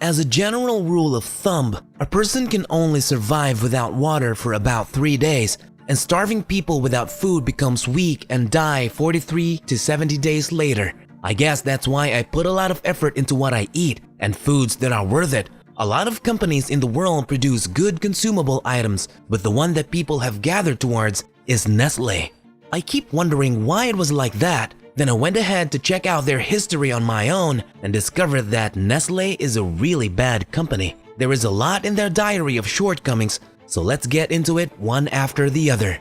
As a general rule of thumb, a person can only survive without water for about 3 days, and starving people without food becomes weak and die 43 to 70 days later. I guess that's why I put a lot of effort into what I eat and foods that are worth it. A lot of companies in the world produce good consumable items, but the one that people have gathered towards is Nestle. I keep wondering why it was like that. Then I went ahead to check out their history on my own and discovered that Nestle is a really bad company. There is a lot in their diary of shortcomings, so let's get into it one after the other.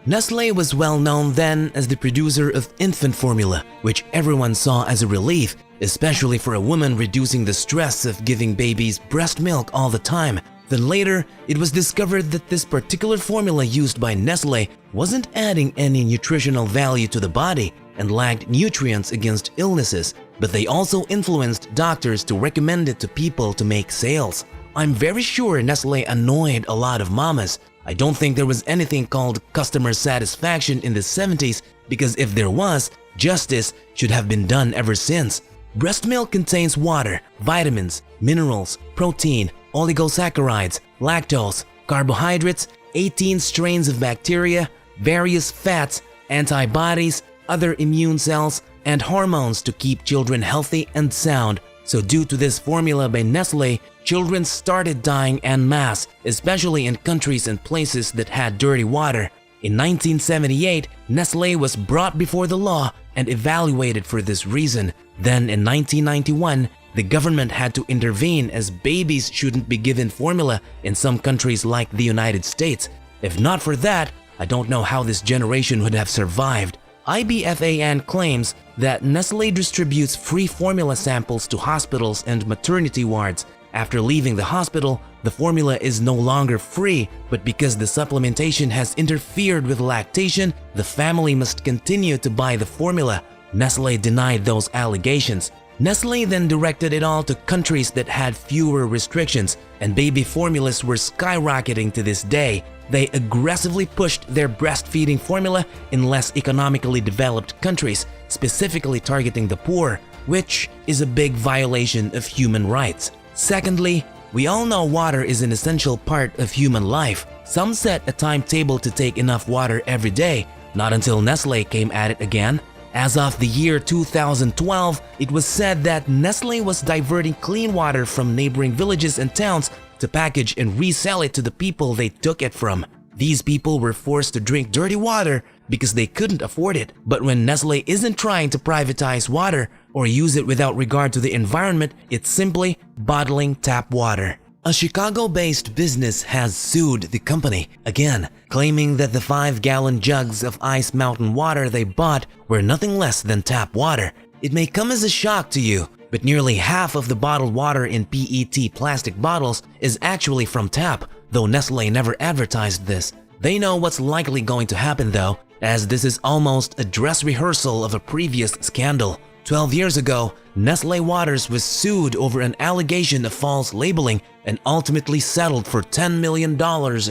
Nestle was well known then as the producer of infant formula, which everyone saw as a relief, especially for a woman reducing the stress of giving babies breast milk all the time. Then later, it was discovered that this particular formula used by Nestle wasn't adding any nutritional value to the body and lacked nutrients against illnesses, but they also influenced doctors to recommend it to people to make sales. I'm very sure Nestle annoyed a lot of mamas. I don't think there was anything called customer satisfaction in the 70s, because if there was, justice should have been done ever since. Breast milk contains water, vitamins, minerals, protein, oligosaccharides, lactose, carbohydrates, 18 strains of bacteria, various fats, antibodies, other immune cells, and hormones to keep children healthy and sound. So due to this formula by Nestle, children started dying en masse, especially in countries and places that had dirty water. In 1978, Nestle was brought before the law and evaluated for this reason. Then in 1991, the government had to intervene as babies shouldn't be given formula in some countries like the United States. If not for that, I don't know how this generation would have survived. IBFAN claims that Nestle distributes free formula samples to hospitals and maternity wards. After leaving the hospital, the formula is no longer free, but because the supplementation has interfered with lactation, the family must continue to buy the formula. Nestle denied those allegations. Nestle then directed it all to countries that had fewer restrictions, and baby formulas were skyrocketing to this day. They aggressively pushed their breastfeeding formula in less economically developed countries, specifically targeting the poor, which is a big violation of human rights. Secondly, we all know water is an essential part of human life. Some set a timetable to take enough water every day, not until Nestle came at it again. As of the year 2012, it was said that Nestle was diverting clean water from neighboring villages and towns to package and resell it to the people they took it from. These people were forced to drink dirty water because they couldn't afford it. But when Nestle isn't trying to privatize water or use it without regard to the environment, it's simply bottling tap water. A Chicago-based business has sued the company, again, claiming that the 5-gallon jugs of Ice Mountain water they bought were nothing less than tap water. It may come as a shock to you, but nearly half of the bottled water in PET plastic bottles is actually from tap, though Nestle never advertised this. They know what's likely going to happen though, as this is almost a dress rehearsal of a previous scandal. 12 years ago, Nestle Waters was sued over an allegation of false labeling and ultimately settled for $10 million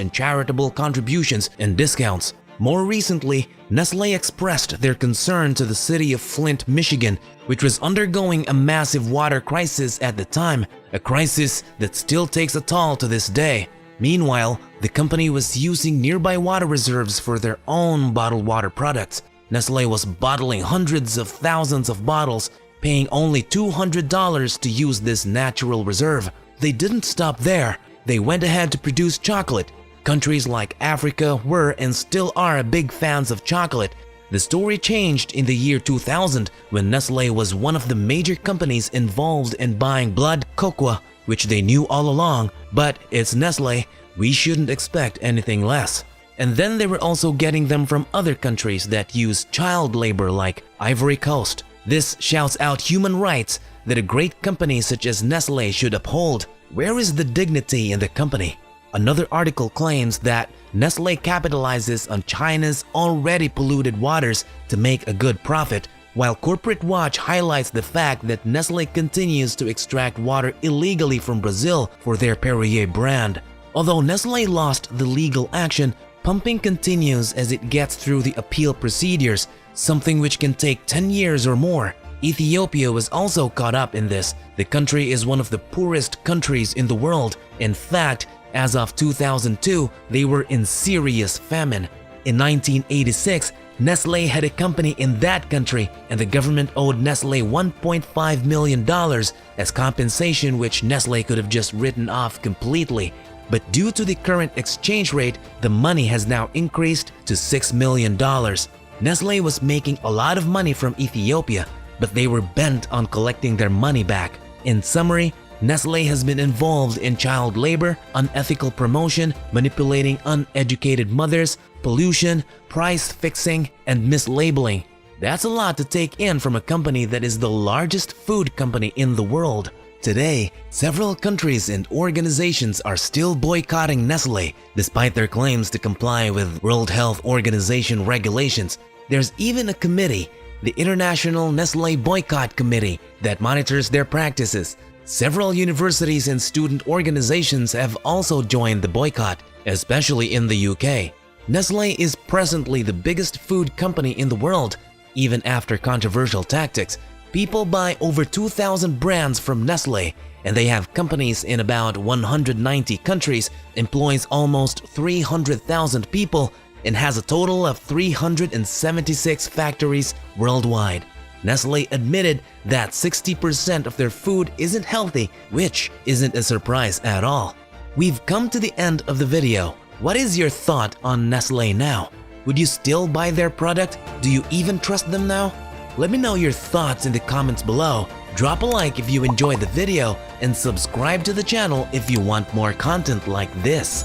in charitable contributions and discounts. More recently, Nestle expressed their concern to the city of Flint, Michigan, which was undergoing a massive water crisis at the time, a crisis that still takes a toll to this day. Meanwhile, the company was using nearby water reserves for their own bottled water products. Nestle was bottling hundreds of thousands of bottles, paying only $200 to use this natural reserve. They didn't stop there. They went ahead to produce chocolate. Countries like Africa were and still are big fans of chocolate. The story changed in the year 2000 when Nestle was one of the major companies involved in buying blood cocoa, which they knew all along, but it's Nestle, we shouldn't expect anything less. And then they were also getting them from other countries that use child labor like Ivory Coast. This shouts out human rights that a great company such as Nestle should uphold. Where is the dignity in the company? Another article claims that Nestle capitalizes on China's already polluted waters to make a good profit, while Corporate Watch highlights the fact that Nestle continues to extract water illegally from Brazil for their Perrier brand. Although Nestle lost the legal action, pumping continues as it gets through the appeal procedures, something which can take 10 years or more. Ethiopia was also caught up in this. The country is one of the poorest countries in the world. In fact, as of 2002, they were in serious famine. In 1986, Nestle had a company in that country, and the government owed Nestle $1.5 million as compensation, which Nestle could have just written off completely. But due to the current exchange rate, the money has now increased to $6 million. Nestle was making a lot of money from Ethiopia, but they were bent on collecting their money back. In summary, Nestle has been involved in child labor, unethical promotion, manipulating uneducated mothers, pollution, price fixing, and mislabeling. That's a lot to take in from a company that is the largest food company in the world. Today, several countries and organizations are still boycotting Nestle, despite their claims to comply with World Health Organization regulations. There's even a committee, the International Nestle Boycott Committee, that monitors their practices. Several universities and student organizations have also joined the boycott, especially in the UK. Nestle is presently the biggest food company in the world. Even after controversial tactics, people buy over 2,000 brands from Nestle, and they have companies in about 190 countries, employs almost 300,000 people, and has a total of 376 factories worldwide. Nestle admitted that 60% of their food isn't healthy, which isn't a surprise at all. We've come to the end of the video. What is your thought on Nestle now? Would you still buy their product? Do you even trust them now? Let me know your thoughts in the comments below. Drop a like if you enjoyed the video and subscribe to the channel if you want more content like this.